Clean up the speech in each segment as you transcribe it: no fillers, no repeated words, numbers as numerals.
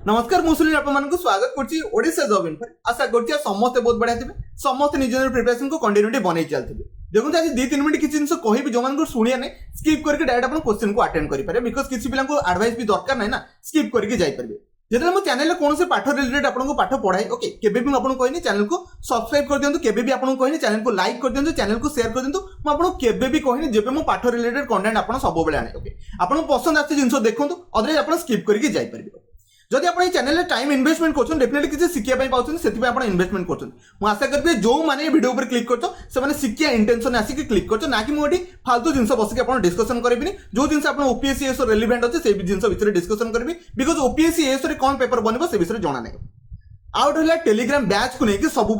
नमस्कार मुसुली आपको स्वागत करछि ओडिशा जॉब इन्फो। आशा करछि समस्त बहुत बढ़िया थिबे, समस्त निज प्रिपरेशन को कंटिन्यूटी बनै चलथिबे। देखो आज 2-3 मिनिट किछि जिंस कहिबि जो मानको सुनिया नै स्किप करके डायरेक्ट अपन क्वेश्चन को अटेंड करि पारे, बिकॉज़ किछि पिला को एडवाइस भी दरकार नै ना, स्किप करके जाई परबे। जेतले मो चैनल कोन से पाठ रिलेटेड आपन पाठ पढाई ओके केबे भी आपन कहनी चैनल को सब्सक्राइब कर दियंतु, केबे भी आपन कहनी चैनल को लाइक कर दियंतु, चैनल को शेयर कर दियंतु। मो आपन केबे भी कहनी जेबे मो पाठ रिलेटेड कंटेंट आपन सब बेले आने ओके आपन पसंद आछे जिंस देखंतु, अदरवाइज आपन स्किप करके जाई परबे। जदि आप चैनल में टाइम इन्वेस्टमेंट कर डेफिनेटली किसी शिखा पाँच से इन्वेस्टमेंट कर आशा करी जो मैंने वीडियो पर क्लिक कर शिखा इंटेंशन आसिक क्लिक कर ना कि मुझे फालतू जिन बसिक डिस्कसन करेंगे जो जिन ओपीएससी एस रेलिवेंट अच्छे से जिन विषय डिस्कसन करी बिकज ओपीएससी एस कौन पेपर बन से विषय जना नहीं। आउट है टेलीग्राम बैच को लेकिन सब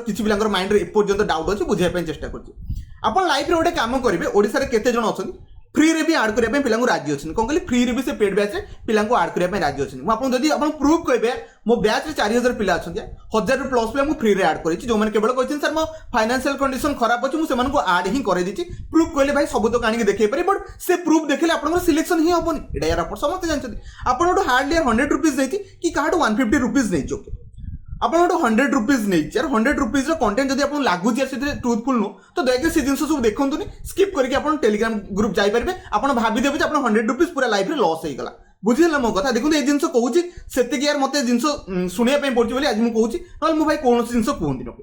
किसी पिला माइंड एपर्यंत डाउट अच्छे बुझाई चेष्टा कर लाइफ में गोटे कम करेंगे ओडिशा रे केते जण अछंती फ्री रे भी ऐड करबे पिला राजी अछि कोन कहली फ्री रे भी से पेड बैच रे पिला ऐड करबे राजी अछि। मु आपन जदी आपन प्रूफ कहबे मो बैच रे 4000 पिला अछंती 1000 प्लस पिला मु फ्री रे ऐड करिछि जो माने केवल कहछन सर मो फाइनेंशियल कंडीशन खराब अछि मु सेमान को ऐड ही करे दिछि। प्रूफ कहले भाई सब तो काणी के देखै पारे बट से प्रूफ देखले आपन सिलेक्शन ही होबनी एडा यार आपन समस्त जानछथि। आपन हार्डली 100 रुपीस देति कि काहाडू 150 रुपीस नै जोके आपन 100 रुपीस नहीं यार 100 रुपीस कंटेंट जब आपन लागू ट्रूथफुल नु तो दयके से जिन सब देखंतु नि स्किप करके आपन टेलीग्राम ग्रुप जाई परबे। आपन भाबी देबे जे आपन 100 रुपीस पूरा लाइफ रे लॉस होई गला बुझिला मो कथा। देखु ए जिंस कहूची सेते कि यार मते जिंस सुनिया पे पड़ची बोली आज मु कहूची नल मो भाई कोन जिंस कहंती न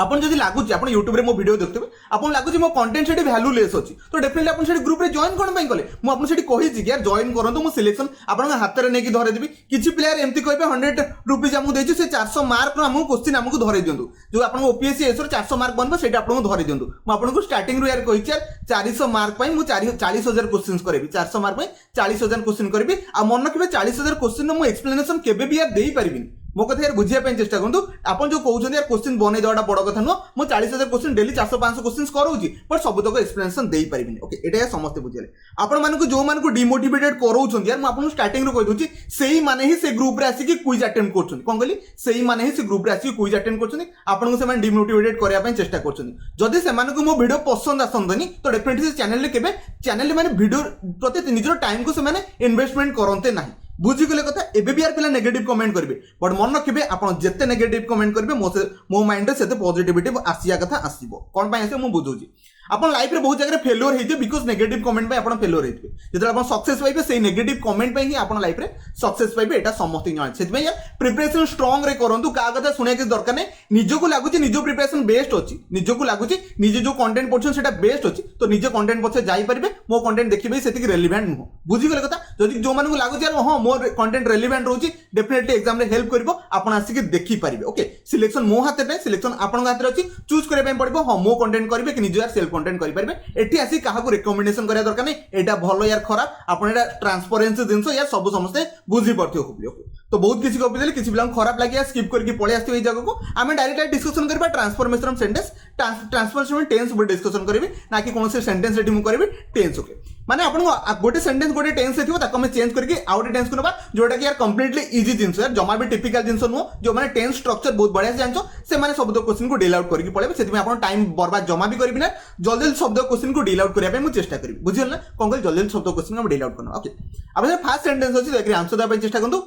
आपन जदि लागुच आपन यूट्यूब रे मो वीडियो देखतेबे आपन लागुच मो कंटेंट सेठी वैल्यू लेस अछि तो डेफिनेटली आपन सेठी ग्रुप रे जॉइन कोन पई कले मु आपन सेठी कहि छी कि यार जॉइन करंतु मु सिलेक्शन आपन हाथ रे नेकी धरे देबी। किछि प्लेयर एम्ति कहबे 100 रुपीस हमु देछि से 400 मार्क हमु क्वेश्चन हमु धरे दियंतु जो आपन ओपीएससी एसर 400 मार्क बनबो सेठी आपन धरे दियंतु। मु आपन को स्टार्टिंग रो यार कहि छी 400 मार्क पई मु 40000 क्वेश्चंस करबी 400 मार्क पई 40000 क्वेश्चन करबी आ मन रखबे 40000 क्वेश्चन मु एक्सप्लेनेशन केबे भी यार देई परिबिनी। मो कथा यार बुझिया पे चेष्टा करंतु आपन जो कहउछन यार क्वेश्चन बनै देवाटा बड़ कथा न मो 40000 क्वेश्चन डेली 400-500 क्वेश्चंस करूची पर सब तक एक्सप्लेनेशन देई परिबिनी ओके एटा या समस्त बुझिले। आपन माने को जो मान को डिमोटिवेटेड करउछन यार मो आपन स्टार्टिंग रो कहि दोची सेही माने ही से ग्रुप रे आसी कि क्विज अटेम्प्ट करछन कोन कहली सेही माने ही से ग्रुप रे आसी क्विज अटेम्प्ट करछन आपन को से माने डिमोटिवेटेड करया पे चेष्टा करछन। जदि से मान को मो वीडियो पसंद आसंदनी तो डेफिनेटली से चैनल ले केबे चैनल माने वीडियो प्रति निजर टाइम को से माने इन्वेस्टमेंट करंते नाही बुझीगले कथा। एबे भी यार पिला नेगेटिव कमेंट करबे बट मन रखिबे आपन जेते नेगेटिव कमेंट करबे मो माइंड रे सेते पॉजिटिविटी आसिया कथा आसीबो कोन पय आसे मु बुझुची। आपन लाइफ रे बहुत जगह फेल्योर हेते बिकॉज़ नेगेटिव कमेंट पे आपन फेल्योर हेते जेतरा आपन सक्सेस पाइबे सेही नेगेटिव कमेंट पे ही आपन लाइफ रे सक्सेस पाइबे एटा समस्त जान सेति में यार प्रिपरेशन स्ट्रांग रे करंतु का कथा सुने के दरकार नै निजो को लागुची निजो प्रिपरेशन बेस्ट अछि निजो को लागुची निजे जो कंटेंट पढछन सेटा बेस्ट अछि तो निजे कंटेंट पछे जाई परिबे मो कंटेंट देखिबे सेति कि रेलेवेंट नु बुझी गले कथा। जदि जो माने को लागुची यार हां मोर कंटेंट रेलेवेंट रहउची डेफिनेटली एग्जाम रे हेल्प करबो आपन आसी के देखि परिबे ओके। सिलेक्शन मो हाथ रे सिलेक्शन आपन हाथ रे अछि चूज करे पे पड़बो हां मो कंटेंट करबे कि निजो यार सेल्फ कंटेंट करि परिबे एठी आसी काहा को रिकमेंडेशन करिया दरकार नै एटा भलो यार खराब आपन एटा ट्रांसपेरेंसी जिंस यार सब समस्ते बुझी पड़थियो खूब ओके। तो बहुत किसी कॉपी देले किसी बिलांग खराब लागिया स्किप करके पळे आस्थियो ए जगह को आमे डायरेक्ट डिस्कशन करबा ट्रांसफॉर्मेशन सेंटेंस ट्रांसफॉर्मेशन टेंस ऊपर डिस्कशन करबी ना कि कोन से सेंटेंस रेडी मु करबी टेंस ओके। माने आपन गोटे सेंटेंस गोटे टेंस हेथिबो ताको हम चेंज करके आउट टेंस को नबा जोटा कि यार कंप्लीटली इजी जिंस यार जमा भी टिपिकल जिंस नो जो माने टेंस स्ट्रक्चर बहुत बढ़िया से जानछो से माने शब्द क्वेश्चन को डील आउट करके पळेबे सेति में आपन टाइम बर्बाद जमा भी करबी ना जल्दी शब्द क्वेश्चन को डील आउट करिया पे मु चेष्टा करबी बुझिल ना कोन कहल जल्दी शब्द क्वेश्चन को डील आउट करना ओके। अब फर्स्ट सेंटेंस अछि देखि आंसर दा पे चेष्टा करंतु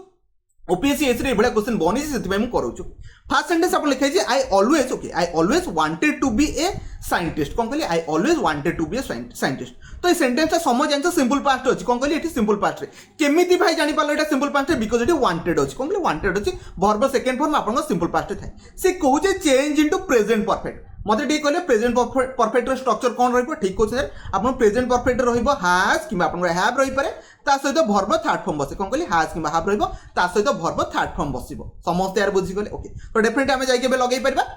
ओपीएससी एस रे बडा क्वेश्चन बनी सेति में मु करूछु। फर्स्ट सेंटेंस आपन लिखाइ जे I always wanted to be a scientist कोन कहली I always wanted to be a scientist तो ए सेंटेंस ता समझ जानछ सिंपल पास्ट अछि कोन कहली एठी सिंपल पास्ट रे केमिति भाई जानि पालो एटा सिंपल पास्ट रे बिकॉज़ एठी वांटेड अछि कोन कहली वांटेड अछि वर्ब सेकंड फॉर्म आपन सिंपल पास्ट रे थाए से कहू जे चेंज इनटू प्रेजेंट परफेक्ट मते ठीक कहले प्रेजेंट परफेक्ट रो स्ट्रक्चर कोन रहइबो ठीक कहू सर आपन प्रेजेंट परफेक्ट रहइबो हैज किबा आपन हैव रहि पारे ता सहित वर्ब थर्ड फॉर्म बसे कोन कहली हैज किबा हैव रहइबो ता सहित वर्ब थर्ड फॉर्म बसिबो समस्त यार बुझी गले ओके। तो डेफिनेटली हमें जाई के लगै परबा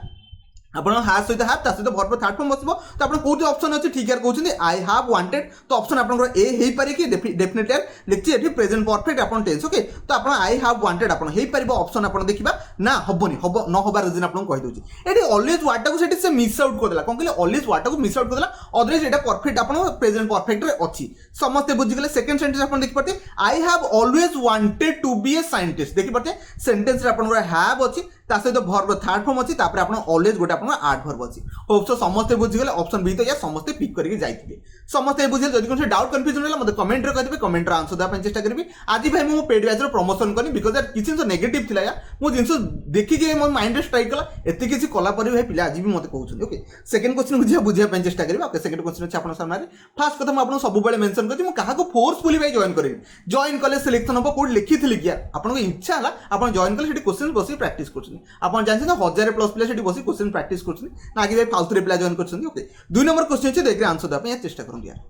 आपन हैज सहित हैव ता सहित वर्ब थर्ड फॉर्म बसिबो तो आपन कोठी ऑप्शन अछि ठीक यार कहउछन आई हैव वांटेड तो ऑप्शन आपन ए हेई पारे कि डेफिनेटली यार लिखछि एठी प्रेजेंट परफेक्ट आपन टेंस ओके। तो आपन आई हैव वांटेड आपन हेई पारिबो ऑप्शन आपन देखिबा ना हबोनी हबो न होबार रीजन आपन कहि दोछि एठी ऑलवेज वाट को सेठी से मिस आउट कर देला कोन कहले ऑलवेज वाट को मिस आउट कर देला अदरवाइज एटा परफेक्ट आपन प्रेजेंट परफेक्ट रे अछि समस्त बुझि गेले। सेकंड सेंटेंस आपन देखि पड़ते I have always wanted to be a scientist देखि पड़ते सेंटेंस रे आपन हैव अछि ता सहित वर्ब थर्ड फॉर्म अछि तापर आपण ऑलवेज गोटे आपण एडवर्ब अछि होप सो समस्त बुझी गेले ऑप्शन बी तो या समस्त पिक करके जाइथिबे समस्त बुझिले जदि कोन डाउट कंफ्यूजन होला मते कमेंट रे कहदिबे कमेंट रे आंसर दा पन चेष्टा करबी आज भाई मो पेड बैच रो प्रमोशन करनी बिकॉज़ यार किछि तो नेगेटिव थिला या मो जिंस देखि जे मो माइंड रे स्ट्राइक कला एते किछि कला पर भाई पिला आज भी मते कहउछन ओके सेकंड क्वेश्चन बुझिया पन चेष्टा करबी ओके सेकंड क्वेश्चन अछि आपण सामने फर्स्ट कथा म आपण सब बेले मेंशन करती म काहा को फोर्सफुली भाई जॉइन करिन जॉइन कले सिलेक्शन हो कोड लिखि थिली कि यार आपण को इच्छा हला आपण जॉइन कले सेठी क्वेश्चन बसी प्रैक्टिस करछन आपण जानछन ना 1000 प्लस प्ले सेठी बसी क्वेश्चन प्रैक्टिस करछन ना कि भाई फालतू रे प्ले जॉइन करछन ओके दुई नंबर क्वेश्चन अछि देखि आंसर दा पे चेष्टा करूं यार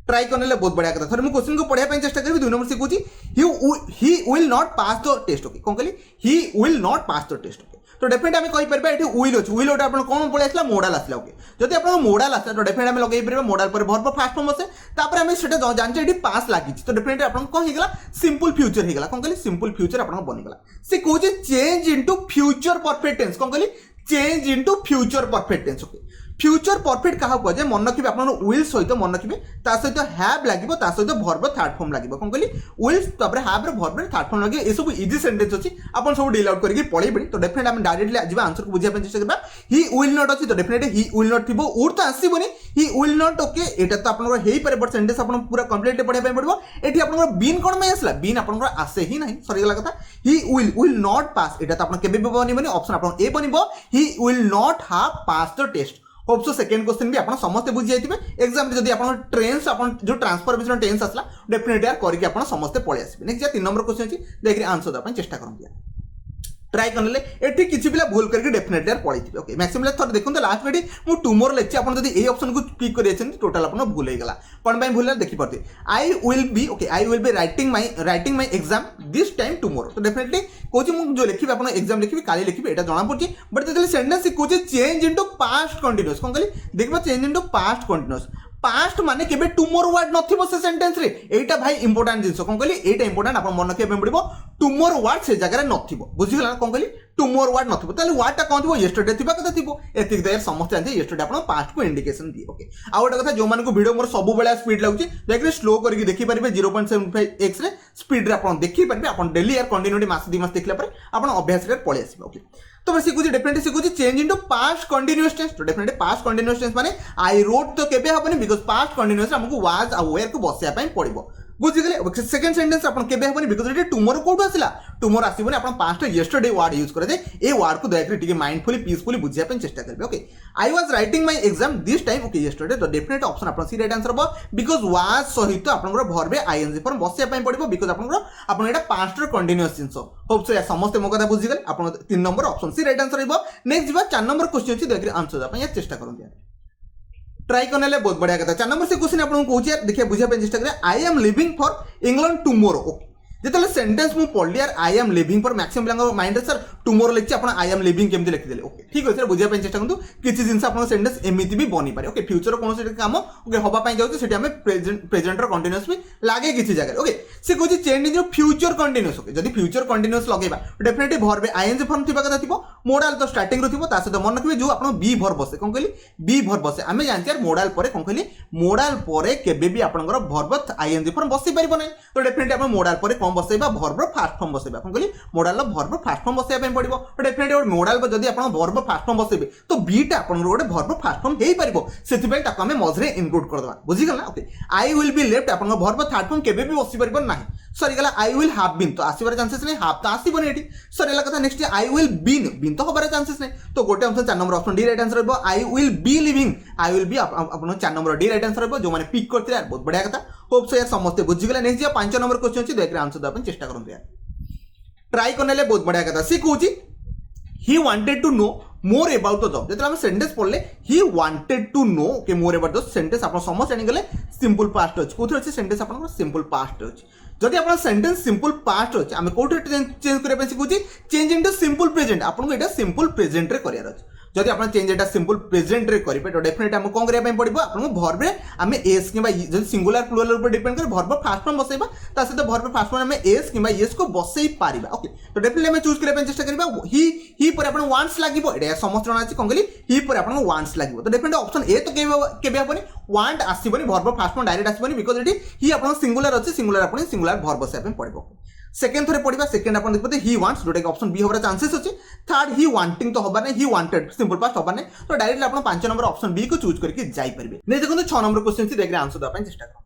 ट्राई करने बहुत बढ़िया कथा थोड़े क्वेश्चन को पढ़ाई चेष्टा करी दुई नंबर से कहूँ he will not pass the test okay कौन कहली he will not pass the test okay तो डेफिनेट आम कहीपर ये विल अच्छे विल गोटे आप कौन पड़े आसला मोडाल आसला ओके जब आप मोडाल आसला तो डेफिनेट आम लगे पारे मोडाल पर वर्ब फास्ट फॉर्म बसे तापर आम से जानते ये पास लगी तो डेफिनेट आप कौन होगा सिंपल फ्यूचर होगा कौन कहली सिंपल फ्यूचर आप बनीगला सी कौन change into future perfect tense कौन कहली change into future perfect tense okay future perfect क्या कहुए मन रखिए आप विल सहित मन रखिए सहित हैव लगे सहित वर्ब थर्ड फॉर्म लगे कौन कहली विल तापर हैव वर्ब थर्ड फॉर्म लगे ये सब इजी सेंटेंस अच्छी आप सब डील आउट करके पढ़ेबे तो डेफिनेट हम डायरेक्टली आज आंसर को बुझा चेष्टा करबा ही विल नॉट अच्छी तो डेफिनेट ही विल नॉट थिबो उर तो आसीबनी ही विल नॉट ओके एटा तो आपन हेई पारे बट सेंटेंस आपन पूरा कंप्लीट पढ़े पय पड़बो एठी आपन बीन कोन में आसला बीन आपन आसे ही नहीं सरी गला कथा ही विल नॉट पास एटा तो आपन केबे बनिबनी ऑप्शन आपन ए बनिबो he will not have pass the test hope so second question भी आप समस्त बुझी जाइए एग्जाम जब आप ट्रेन्स आप जो ट्रांसफॉर्मेशन टेंस आसला डेफिनेटली यार करके आप समस्त पळै आसीबे नेक्स्ट 3 नंबर क्वेश्चन अछि देखि आंसर दा चेष्टा करन ट्राई करने एठी किछि पिला भूल करके डेफिनेटली यार पळै थिबे ओके मैक्सिमम थोर देखुन तो लास्ट वीडियो मु टुमोर लेछि आपन जदी ए ऑप्शन को क्लिक करि अछन टोटल आपन भूल हे गेला कोन बाय भूल देखि परते आई will be writing my exam this time tomorrow तो डेफिनेटली कोची मु जो लिखिबे आपन एग्जाम लिखिबे काली लिखिबे एटा जणा पड़छि बट जदि सेंटेंस कोची चेंज इनटू पास्ट कंटीन्यूअस कोन कहली देखबा change into past continuous past माने केबे टुमोरो वर्ड नथिबो से सेंटेंस रे एटा भाई इंपोर्टेंट जिंस कोन कहली एटा इंपोर्टेंट आपन मन रखिबे पड़िबो टुमोरो वर्ड से जगह रे नथिबो बुझि गेला कोन कहली टुमोरो वर्ड नथिबो ताले वर्ड टा कोन थिबो यस्टरडे थिबा कथा थिबो एतिक दे समस्त जानते यस्टरडे आपन पास्ट को इंडिकेशन दिए ओके आ गोटे कथा जो मान को वीडियो मोर सब बेला स्पीड लागुची देखि स्लो करके देखि परिबे 0.75x रे स्पीड रे आपन देखि परिबे आपन डेली यार कंटिन्यूटी मास 2 मास देखला पर आपन अभ्यास रे पळे आसीबे ओके तो बस सिकुची डेफिनेटली सिकुची change into past continuous tense तो डेफिनेटली पास्ट कंटीन्यूअस टेंस माने आई रोट तो केबे हबनी बिकॉज़ पास्ट कंटीन्यूअस हमको वाज आ वेयर को बसिया पई पड़िबो बुझी गले सेकंड सेंटेंस अपन केबे हबनी बिकॉज़ इट टुमोरो कोड आसिला टुमोरो आसीबनी अपन पास्ट यस्टरडे वर्ड यूज करे जे ए वर्ड को दयाकरी टिके माइंडफुली पीसफुली बुझिया पई चेष्टा करबे okay I was writing my exam this time okay yesterday तो डेफिनेट ऑप्शन अपन सी राइट आंसर हो बिकॉज़ वाज सहित अपन वर्ब आईएनजी फॉर्म बसिया पई पड़िबो बिकॉज़ अपन एटा पास्ट रो कंटीन्यूअस जिंस होप सो या समस्त मो कथा बुझी गले अपन 3 number option C right answer हो नेक्स्ट जिबा 4 नंबर क्वेश्चन अछि देखि आंसर दा पई या चेष्टा करन दिया ट्राई करने बहुत बढ़िया कथा 4 नंबर से क्वेश्चन आपको कहूँ देखिए बुझा चेष्टा करें I am living for England tomorrow okay जिते सेंटेंस मु पढ़ली यार I am living for maximum mind sir tomorrow लिखी आप आई एम लिविंग केमती लिखिदेले ओके ठीक अच्छे बुझा चेष्टा करूँ किसी जिन सेंटेंस एमती भी बनी पारे ओके फ्यूचर कौन काम ओके हवाई जाऊँ प्रेजेंट कंटीन्यूअस भी लगे किसी जगह ओके से कहूँ change in future continuous okay जब फ्यूचर कंटीन्यूअस लगेगा डेफिनेटली वर्ब आईएनजी फॉर्म थी कथा थी मोडाल तो स्टार्टिंग रो थी सहित मन रखिए जो आप बी वर्ब बसे कौन कहली बी वर्ब बसे आम जानते हैं मोडाल पर कौन कहली मोडाल पर केबे भी आपंकर वर्ब आईएनजी फॉर्म बसई पार ना तो डेफिनेटली आप मोडाल पर कौन बसैबा वर्ब फास्ट फॉर्म बसैबा कौन कहली मोडाल वर्ब फास्ट फॉर्म बसैया पड़ो डेफिनेटली मोडाल जब आप वर्ब फास्ट फॉर्म बसैबे तो बीटा आप गोटे वर्ब फास्ट फॉर्म हो पार से आम मझे इनक्लूड करदे बुझीगला okay I will be left आप वर्ब थर्ड फॉर्म केबे भी बसी पार ना सरीगला आई विल हैव बीन तो आसबार चांसेस नहीं हाफ तो आसबनी ये सरीगला कथा नेक्स्ट आई विल बीन तो हबार चांसेस नहीं तो गोटे option 4 number option D right answer हो I will be living I will be अपन 4 नंबर डी राइट आंसर हो जो मैंने पिक करते यार बहुत बढ़िया कथा होप सो यार समस्त बुझीगला नेक्स्ट 5 नंबर क्वेश्चन अच्छी देखिए आंसर देवाई चेष्टा करते यार ट्राई करने बहुत बढ़िया कथा सी कहूँ he wanted to know more about the job जो सेंटेंस पढ़ले ही वांटेड टू नो के मोर अबाउट द सेंटेंस आप समस्त जानीगले सिंपल पास्ट अच्छे कौन अच्छे सेंटेंस आप सिंपल पास्ट अच्छे जदि आप सेंटेंस सिंपल पास्ट अच्छे आम कौटे चेंज करने शिखुची चेंज इनटू सिंपल प्रेजेंट आपको ये सिंपल प्रेजेंट रे करार अच्छे जदि आप चेंज एटा सिंपल प्रेजेंट रे करेंगे तो डेफिनेट आम कौन करने पड़ो आपको वर्ब रे आम एस कि सिंगुलर प्लुरल ऊपर डिपेंड कर वर्ब फास्ट फॉर्म बसैबा सहित वर्ब फास्ट फॉर्म आम एस कि एस को बसई पारिबा ओके तो डेफिनेटली आम चूज करने चेष्टा करबा ही पर आपन वांट्स लागबो एटा समस्त जणा अछि कोन कहली ही पर आपन वांट्स लागबो तो डेफिनेटली ऑप्शन ए तो केबे हबनी वांट आसीबनी वर्ब फास्ट फॉर्म डायरेक्ट आसीबनी बिकॉज़ एटी ही आपन सिंगुलर अछि सिंगुलर आपन सिंगुलर वर्ब बसै पे पड़बो सेकेंड थोड़े पढ़ा सेकेंड आप देखते ही वांट्स जोटा ऑप्शन बी हमारा चांसेस अच्छे थर्ड ही वांटिंग तो हबाने ही वांटेड सिंपल पास्ट हबाने तो डायरेक्टली आपण 5 नंबर ऑप्शन बी को चूज करके जाई परबे नै देखो 6 नंबर क्वेश्चन से देखरे आंसर द ପାଇଁ चेष्टा करो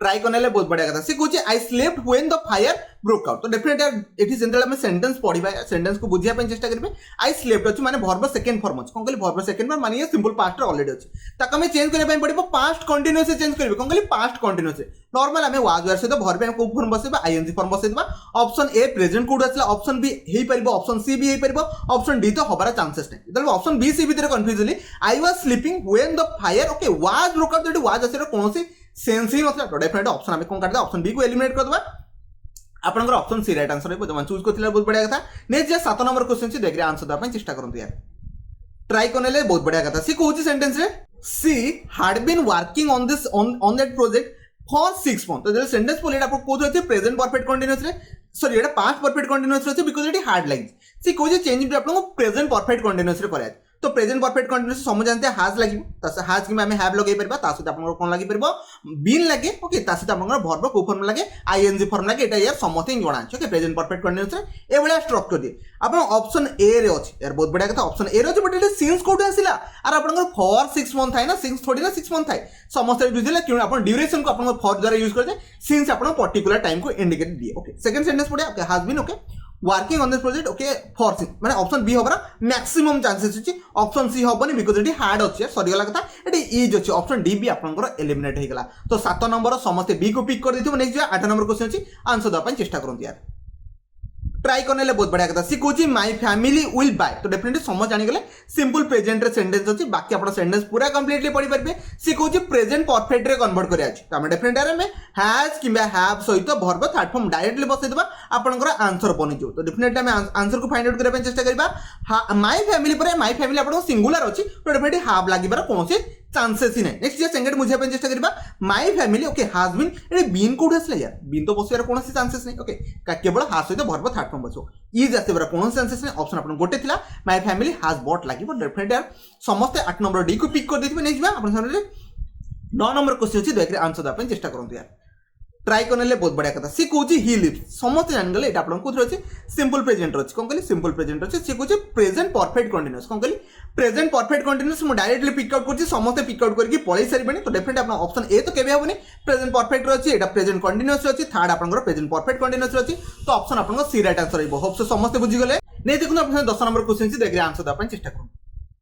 ट्राई करने बहुत बढ़िया कथा से कहूँ I slept when the fire broke out तो डेफिनेटली एठी जेंटल हम सेंटेंस पढिबा सेंटेंस को बुझिया ପାଇଁ चेष्टा करबे आई स्लेप्ट अछि माने वर्ब सेकंड फॉर्म अछि कोन कहली वर्ब सेकंड फॉर्म माने ये सिंपल पास्ट ऑलरेडी अछि ताका में चेंज करे ପାଇଁ पड़िबो पास्ट कंटीन्यूअस से चेंज करबे कोन कहली पास्ट कंटीन्यूअस से नॉर्मल हमें वाज वेयर से तो वर्ब को फॉर्म बसेबा आईएनजी फॉर्म बसेबा ऑप्शन ए प्रेजेंट कोड असला ऑप्शन बी हेई परिबो ऑप्शन सी भी हेई परिबो ऑप्शन डी तो हबार चांसेस नै तले ऑप्शन बी सी भीतर confusedly I was sleeping when the fire okay was broke out that was असर कोनोसी सेंस ही मतलब तो डेफिनेटली ऑप्शन हमें कोन काट दे ऑप्शन बी को एलिमिनेट कर दबा आपनकर ऑप्शन सी राइट आंसर है जमान चूज करथिला बहुत बढ़िया कथा नेक्स्ट जे 7 नंबर क्वेश्चन से देखरे आंसर द ପାଇଁ चेष्टा करंतु यार ट्राई करनेले बहुत बढ़िया कथा सी कहूची सेंटेंस रे she had been working on this on that project for 6 month तो जे सेंटेंस बोले आपको कोद होते प्रेजेंट परफेक्ट कंटीन्यूअस रे सॉरी एटा पास्ट परफेक्ट कंटीन्यूअस रे बिकॉज़ इट हार्ड लाइक सी कहूची चेंज भी आपको प्रेजेंट परफेक्ट कंटीन्यूअस रे कराय तो प्रेजेंट परफेक्ट कंटीन्यूअस समझ जानते हैं हाज लागि त हाज कि हमें हैव लगे परबा ता सहित आपन कोन लागि परबो बीन लगे ओके ता सहित आपन वर्ब को फॉर्म लगे आईएनजी फॉर्म लगे एटा यार समथिंग जणा छै ओके प्रेजेंट परफेक्ट कंटीन्यूअस रे ए बडा स्ट्रक्चर दे आपन ऑप्शन ए रे अछि यार बहुत बढ़िया कथा ऑप्शन ए रे अछि बट इट सिंस कोड आसिला आर आपन फॉर 6 मंथ है ना सिंस थोड़ी ना 6 मंथ है समस्त बुझिले क्यों आपन ड्यूरेशन को आपन फॉर द्वारा यूज करते सिंस आपन पर्टिकुलर टाइम को इंडिकेट दिए ओके सेकंड सेंटेंस पड़े okay has been okay working on this project okay for six माने ऑप्शन बी होबरा मैक्सिमम चांसेस अछि ऑप्शन सी होबनी बिकॉज़ इट हार्ड अछि सॉरी वाला कथा इट इज अछि ऑप्शन डी भी आपनकर एलिमिनेट हे गेला तो 7 नंबर समस्त बी को पिक कर देथिबो नेक्स्ट 8 नंबर क्वेश्चन अछि आंसर द ପାଇଁ चेष्टा करंतु यार ट्राई करने बहुत बढ़िया कथा सी कहूँ माई फैमिली विल बाय तो डेफिनेटली समझ जानी गले सिंपल प्रेजेंट रे सेंटेंस अछि बाकी आपण सेंटेंस पूरा कंप्लीटली पढ़ी परबे सी कहूँ प्रेजेंट परफेक्ट रे कन्वर्ट करिया अछि त हम डेफिनेटली में हैज किबा हैव सहित वर्ब थर्ड फॉर्म डायरेक्टली बसै देबा आपनकर आंसर बनि जो तो डेफिनेटली हम आंसर को फाइंड आउट करबा चेष्टा करबा माई फैमिली पर माई फैमिली आपण सिंगुलर अछि तो डेफिनेटली हैव लागिबार कोनोसी चांसेस ही नहीं नेक्स्ट जे सेकंड मुझे अपन चेष्टा करबा my family okay has been एरे बीन कोड असले यार बीन तो बसियार कोनोसी चांसेस नहीं ओके केवल हैज सहित वर्ब थर्ड फॉर्म बसो इज आसेबरा कोनोसी चांसेस नहीं ऑप्शन अपन गोटे थिला माय फैमिली हैज बॉट लागि बट डेफिनेटली यार समस्त 8 नंबर डी को पिक कर देथिबे नेक्स्ट बा अपन सामने 9 नंबर क्वेश्चन अछि देखरे आंसर द अपन चेष्टा करंतु यार ट्राई करने बहुत बढ़िया कथा सी कहूँ ही लिव्स समस्त जान गले एटा आपन कोथि अछि सिंपल प्रेजेंट अछि कोन कहली सिंपल प्रेजेंट अछि सी कहूँ प्रेजेंट परफेक्ट कंटीन्यूअस कोन कहली प्रेजेंट परफेक्ट कंटीन्यूअस मु डायरेक्टली पिक आउट करछि समस्त पिक आउट करके पळै सरीबनी तो डेफिनेटली आपन ऑप्शन ए तो केबे होबनी प्रेजेंट परफेक्ट अछि एटा प्रेजेंट कंटीन्यूअस अछि थर्ड आपन प्रेजेंट परफेक्ट कंटीन्यूअस अछि तो ऑप्शन आपन सी राइट आंसर होबो होप से समस्त बुझी गले नै देखु आपन 10 नंबर क्वेश्चन छी देखरे आंसर द अपन चेष्टा करू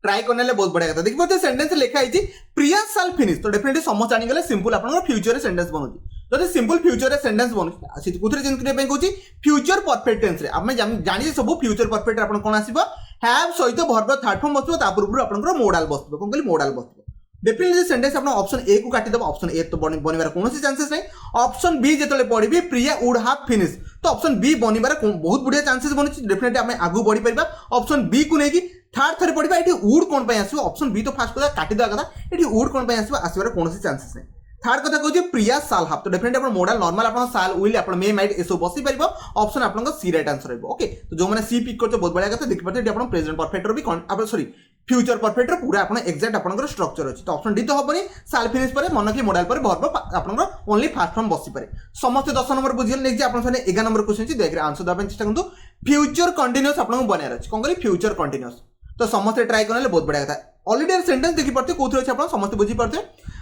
ट्राई करने बहुत बढ़िया कथा देखिए सेंटेंस लिखा है प्रिया साल फिनिश तो डेफिनेटली समस्त जानी गले सिंपल आपन फ्यूचर सेंटेंस बनउची जदि सिंपल फ्यूचर सेंटेंस बनउची से कुथरे चेंज करे कहूची फ्यूचर परफेक्ट टेंस रे हम जानि सब फ्यूचर परफेक्ट आपन कोन आसीबो हैव सहित वर्ब थर्ड फॉर्म बसबो ता पूर्व आपन मोडाल बसबो कोन कहली मोडाल बसबो डेफिनेटली सेंटेंस आपन ऑप्शन ए को काटी दबो ऑप्शन ए तो बनिबार कोनोसी चांसेस नै ऑप्शन बी जेतले पढिबे प्रिया वुड हैव फिनिश तो ऑप्शन बी बनिबार बहुत बढ़िया चांसेस बनुची डेफिनेटली हम आगु बढ़ी परिबा ऑप्शन बी को नेकी थर्ड थरे पढ़ा ये वुड कौन पे आसो ऑप्शन बी तो फास्ट कदा काटी दवा कथा ये वुड कौन पे आसो आसबार कोनोसी चांसेस नै थर्ड कथा कहूँ प्रिया साल हाफ तो डेफिनेटली अपन मॉडल नॉर्मल अपन साल विल अपन मे माइट एसो बसी परिबो ऑप्शन अपन सी राइट आंसर रहबो ओके तो जो माने सी पिक करते बहुत बढ़िया कथा देखि पते अपन प्रेजेंट परफेक्ट रो भी अपन सॉरी फ्यूचर परफेक्ट रो पूरा अपन एग्जैक्ट अपन स्ट्रक्चर अछि तो ऑप्शन डी तो हबनी साल फिनिश पर मनकली मॉडल पर वर्ब अपन ओनली फास्ट फॉर्म बसी पारे समस्त 10 नंबर बुझियल नेक्स्ट अपन साने 11 नंबर क्वेश्चन छी देखरे आंसर दबन चेष्टा करंतु फ्यूचर कंटीन्यूअस अपन बनायर अछि कोन कहली फ्यूचर कंटीन्यूअस तो समस्त ट्राई करले बहुत बढ़िया कथा ऑलरेडी सेंटेंस देखि पड़ते कोथि अछि अपन समस्त बुझी पड़ते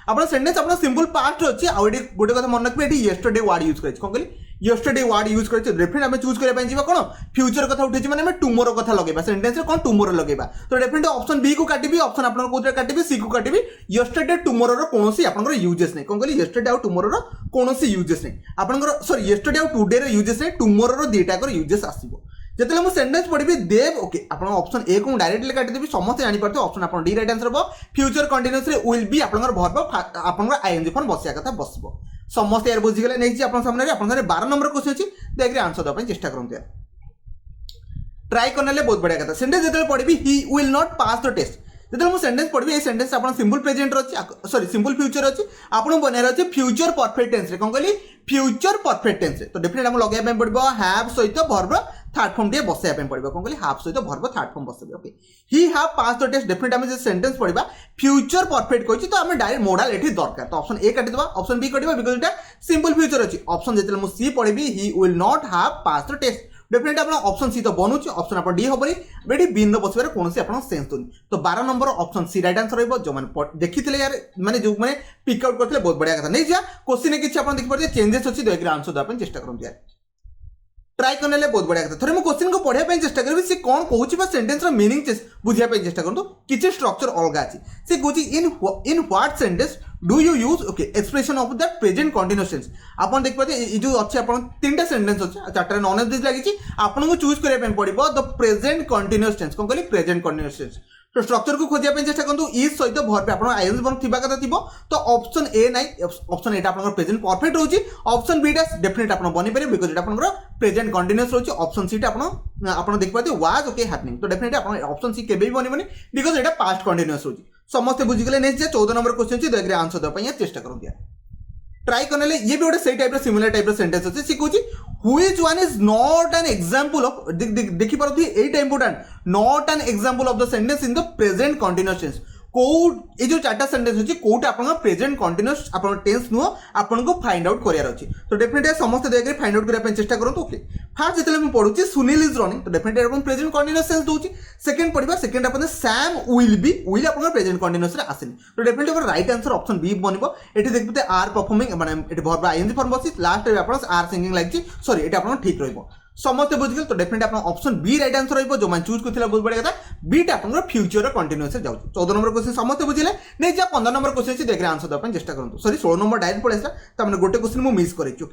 अपन सेंटेंस अपन सिंपल पास्ट अछि आउडी गोटे कथा मन रखबे एठी यस्टरडे वर्ड यूज करछि कोन कहली यस्टरडे वर्ड यूज करछि डेफिनेटली हम चूज करे पय जीवा कोन फ्यूचर कथा उठै छी माने हम टुमोरो कथा लगेबा सेंटेंस रे कोन टुमोरो लगेबा तो डेफिनेटली ऑप्शन बी को काटिबी ऑप्शन आपन कोथि काटिबी सी को काटिबी यस्टरडे टुमोरो रो कोनोसी आपन यूजेस नै कोन कहली यस्टरडे आउ टुमोरो रो कोनोसी यूजेस नै आपन सॉरी यस्टरडे आउ टुडे रो यूजेस नै टुमोरो रो दुटा कर यूजेस आसीबो जेतले मु सेंटेंस पढिबी देव ओके आपन ऑप्शन ए को डायरेक्टली काटि देबी समस्त जानि परते ऑप्शन आपन डी राइट आंसर हो फ्यूचर कंटीन्यूअस रे विल बी आपन वर्ब आपन आईएनजी फॉर्म बसिया कथा बसबो समस्त यार बुझी गेले नेक्स्ट आपन सामने आपन सारे 12 नंबर क्वेश्चन अछि देखरे आंसर द पय चेष्टा करंतु ट्राई करने बहुत बढ़िया कथा सेंटेंस जेतले पढिबी he will not pass the test जेतले मु सेंटेंस पढिबी ए सेंटेंस आपन सिंपल प्रेजेंट अछि सॉरी सिंपल फ्यूचर अछि आपन बनेर अछि फ्यूचर परफेक्ट टेंस रे कोन कहली फ्यूचर परफेक्ट टेंस रे तो डेफिनेटली हम लगाय पे पड़बो हैव सहित वर्ब थर्ड फॉर्म दे बसाय पे पड़बो कोन कहली हैव सहित वर्ब थर्ड फॉर्म बसबे okay he have pass the test definitely हम जे सेंटेंस पढिबा फ्यूचर परफेक्ट कहछि तो हम डायरेक्ट मोडल एठी दरकार तो ऑप्शन ए काटि दबा ऑप्शन बी काटिबा बिकॉज़ इटा सिंपल फ्यूचर अछि ऑप्शन जेतले मु सी पढिबी he will not have pass the test definitely आप ऑप्शन सी तो बनूँ ऑप्शन आप डी हम ये बिन बसबार कौन आप सेन्स दूनी तो 12 number option C right answer रही जो मैंने देखी यार मैंने जो मैंने पिकआउट करते बहुत बढ़िया कथा नहीं जा क्वेश्चन किसी आप देखिए चेंजेस अच्छी दया आंसर देवाई चेष्टा करूँ यार ट्राई करने बहुत बढ़िया कथा थोड़े क्वेश्चन को पढ़ाई चेष्टा करी सी कौन कहूँ सेंटेंस मीनिंग बुझाई चेष्टा करूँ किसी स्ट्रक्चर अलग अच्छी से कहूँ in what sentence do you use okay expression of the present continuous tense आपन देख पाते ये जो अच्छे आपन तीनटा सेंटेंस अच्छे चारटा नॉन एज लगी आपन को चूज करबा पड़िबो द प्रेजेंट कंटीन्यूअस टेंस कोन कहली प्रेजेंट कंटीन्यूअस टेंस तो स्ट्रक्चर को खोजिया चेष्टा करूँ इज सहित भर आप आईएनजी बन थिबा कथा थिबो तो ऑप्शन ए नाइ ऑप्शन ए आपन प्रेजेंट परफेक्ट रोची ऑप्शन बी डेफिनेट आपन बनि पारे बिकॉज़ एटा आपन प्रेजेंट कंटीन्यूअस रोची ऑप्शन सी आपन देख पाते वाज ओके हैपनिंग तो डेफिनेट आपन ऑप्शन सी केबे भी बनिबनी बिकॉज़ एटा पास्ट कंटीन्यूअस रोची समस्त बुझीगले नेक्स्ट 14 नंबर क्वेश्चन अछि देग्रे आंसर देबा पय चेष्टा करूँ दिया ट्राई करने ये भी गोटे से टाइप सिमिलर टाइप सेंटेंस अच्छे सी कहूँ which one is not an example of देखि पारथि एटा important not an example of the sentence in the present continuous tense को ये जो चार्टा सेंटेंस अच्छी कोटा आपन प्रेजेंट कंटीन्यूअस आपन टेंस नुह आपन को फाइंड आउट करियार अछि तो डेफिनेटली समस्त देखे फाइंड आउट करिया चेष्टा करंतु ओके फर्स्ट जेतले मैं पढुची सुनील इज रनिंग तो डेफिनेटली आपन प्रेजेंट कंटीन्यूअस टेंस दोची सेकंड पढिबा सेकंड आपन सैम विल आपन प्रेजेंट कंटीन्यूअस रे आसिन तो डेफिनेटली आपन राइट आंसर ऑप्शन बी बनिबो एठी देखबते आर परफॉर्मिंग माने एठी वर्ब आईएनजी फॉर्म बसी लास्ट रे आपन आर सिंगिंग लागछि सॉरी एटा आपन ठीक रहइबो समस्त बुझिगल तो डेफिनेटली आपन ऑप्शन बी राइट आंसर रहइबो जो मैं चूज करथिला बहुत बढ़िया कथा बी टा आपन फ्यूचर रे कंटीन्यूअस रे जाउछि 14 नंबर क्वेश्चन समस्त बुझिले नै जा 15 नंबर क्वेश्चन छी देखरे आंसर देबा चेष्टा करंतु सॉरी 16 नंबर डायरेक्ट पळेसला त हमने गोटे क्वेश्चन मु मिस करै छु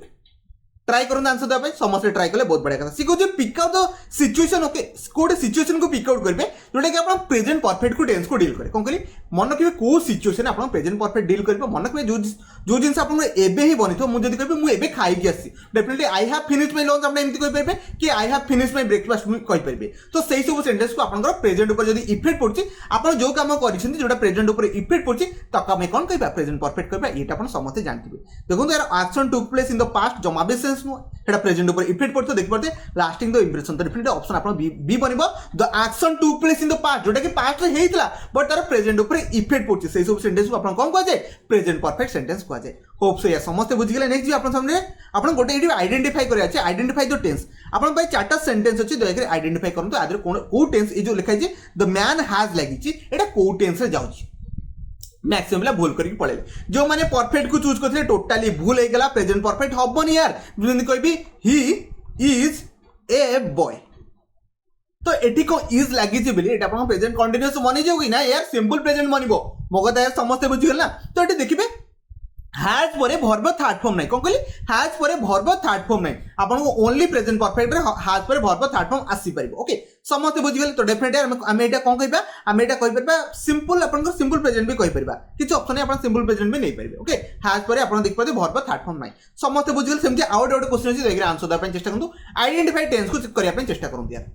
ट्राई करन आंसर देबा समस्त ट्राई करले बहुत बढ़िया कथा सी कहू pick out the situation okay कोड सिचुएशन को पिक आउट करबे जोटा कि आपन प्रेजेंट परफेक्ट को टेंस को डील करे कोन कहली मन रखिबे को सिचुएशन आपन प्रेजेंट परफेक्ट डील करबे मन रखिबे जो जिंस आपन एबे ही बनिथो मु जदी कहबे मु एबे खाइ के आसी definitely I have finished my lunch आपन एमती कहि परबे कि I have finished my breakfast मु कहि परबे तो सेही सब सेंटेंस को आपन प्रेजेंट ऊपर जदी इफेक्ट पड़छि आपन जो काम करिसेंती जोटा प्रेजेंट ऊपर इफेक्ट पड़छि तक हम कोन कहबा प्रेजेंट परफेक्ट कहबा एटा आपन समस्त जानथिबे देखो यार action took place in the past जमा बे सेंस नो एटा प्रेजेंट ऊपर इफेक्ट पड़तो देख पाते लास्टिंग द इंप्रेशन तो डेफिनेटली ऑप्शन आपन बी बनिबो the action took place in the past जोटा कि पास्ट रे हेइतला बट तार प्रेजेंट ऊपर इफेक्ट पड़छि सेही सब सेंटेंस को आपन कोन कहै जाय प्रेजेंट परफेक्ट सेंटेंस कहै जाय होप सो या समस्त बुझिगले नेक्स्ट आपन सामने आपन गोटे एडी आइडेंटिफाई करे अछि आइडेंटिफाई द टेंस आपन भाई चारटा सेंटेंस अछि दया करे आइडेंटिफाई करंतु आदर को टेंस ए जो लिखा छै द मैन हैज लागिछि एटा को टेंस रे जाउछि मैक्सिमम भूल करके पड़े जो मैंने परफेक्ट को चूज करते टोटाली भूल हो गला प्रेजेंट परफेक्ट हबनी यार कहबी ही इज ए बॉय तो एटी को इज लगी बोली एटा अपन प्रेजेंट कंटीन्यूअस बनी जाओ कि ना यार सिंपल प्रेजेंट बनिबो मो कथा यार समस्त बुझिगल ना तो एटी देखिबे हैज परे वर्ब थर्ड फॉर्म नहीं कोन कहली हैज परे वर्ब थर्ड फॉर्म नहीं आपन को ओनली प्रेजेंट परफेक्ट रे हैज परे वर्ब थर्ड फॉर्म आसी परिबो ओके समस्त बुझिगल तो डेफिनेटली हम एटा कोन कहबा हम एटा कहि परबा सिंपल आपन को सिंपल प्रेजेंट भी कहि परबा किछ ऑप्शन आपन सिंपल प्रेजेंट भी नहीं परिबे ओके हैज परे आपन देख पाते वर्ब थर्ड फॉर्म नहीं समस्त बुझिगल सेमति आउट आउट क्वेश्चन अछि देखरे आंसर दा पय चेष्टा करंतु आइडेंटिफाई टेंस को चेक करिया पय चेष्टा करंतु यार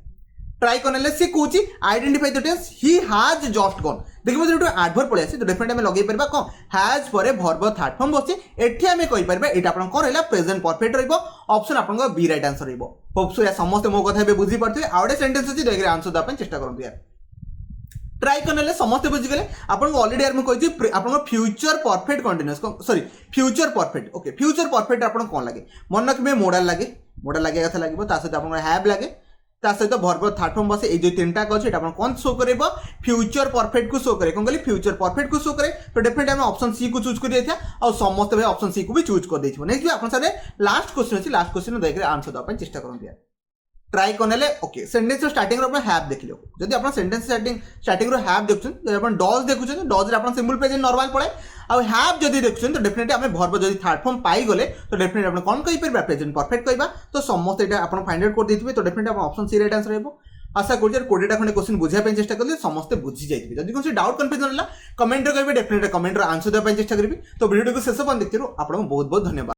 ट्राई करने से कहूँ identify the tense he has just gone देखिए जो एडवर्ब पड़े आसी तो डेफिनेटली हमें लगे परबा कोन हैज परे वर्ब थर्ड फॉर्म बसी एठी हमें कहि परबा एटा आपन कोन रहला प्रेजेंट परफेक्ट रहइबो ऑप्शन आपन को बी राइट आंसर रहइबो होप सो या समस्त मो कथा बे बुझी पड़थे आउटे सेंटेंस अछि देखरे आंसर दा पय चेष्टा करंतु यार ट्राई करने समस्त बुझी गले आपन को ऑलरेडी यार मैं कहि आपन को future perfect continuous sorry future perfect okay future perfect आपन कोन लागे मन रखबे मोडल लागे कथा लागबो ता सहित आपन हैव लागे ता सहित वर्ब थर्ड फॉर्म बसे ए जो तीनटा को छै आपन कोन शो करबो फ्यूचर परफेक्ट को शो करे कोन कहली फ्यूचर परफेक्ट को शो करे तो डेफिनेटली हम ऑप्शन सी को चूज कर दिया था और समस्त भाई ऑप्शन सी को भी चूज कर देथिबो नेक्स्ट भी आपन सारे लास्ट क्वेश्चन अछि लास्ट क्वेश्चन देख के आंसर द अपन चेष्टा करन दिया ट्राई करने ओके सेंटेंस स्टार्टिंग रो अपन हैव देख लियो जदी अपन सेंटेंस स्टार्टिंग रो हैव देखछन जदी अपन डज देखछन डज रे अपन सिंपल प्रेजेंट नॉर्मल पड़े आ हैव जदी देखछन तो डेफिनेटली हमें वर्ब जदी थर्ड फॉर्म पाई गले तो डेफिनेटली अपन कोन कहि परबा प्रेजेंट परफेक्ट कहबा तो समस्त एटा अपन फाइंड आउट कर देथिबे तो डेफिनेटली अपन ऑप्शन सी राइट आंसर रहबो आशा करूँ यार 20टा खंडे क्वेश्चन बुझा चेष्टा करें समस्त बुझी जाइए जब कौन डाउट कन्फ्यूजन है कमेंट करेंगे डेफिनेटली कमेंट आंसर देवाई चेष्टा करी तो वीडियो को शेष देखते आपको बहुत बहुत धन्यवाद।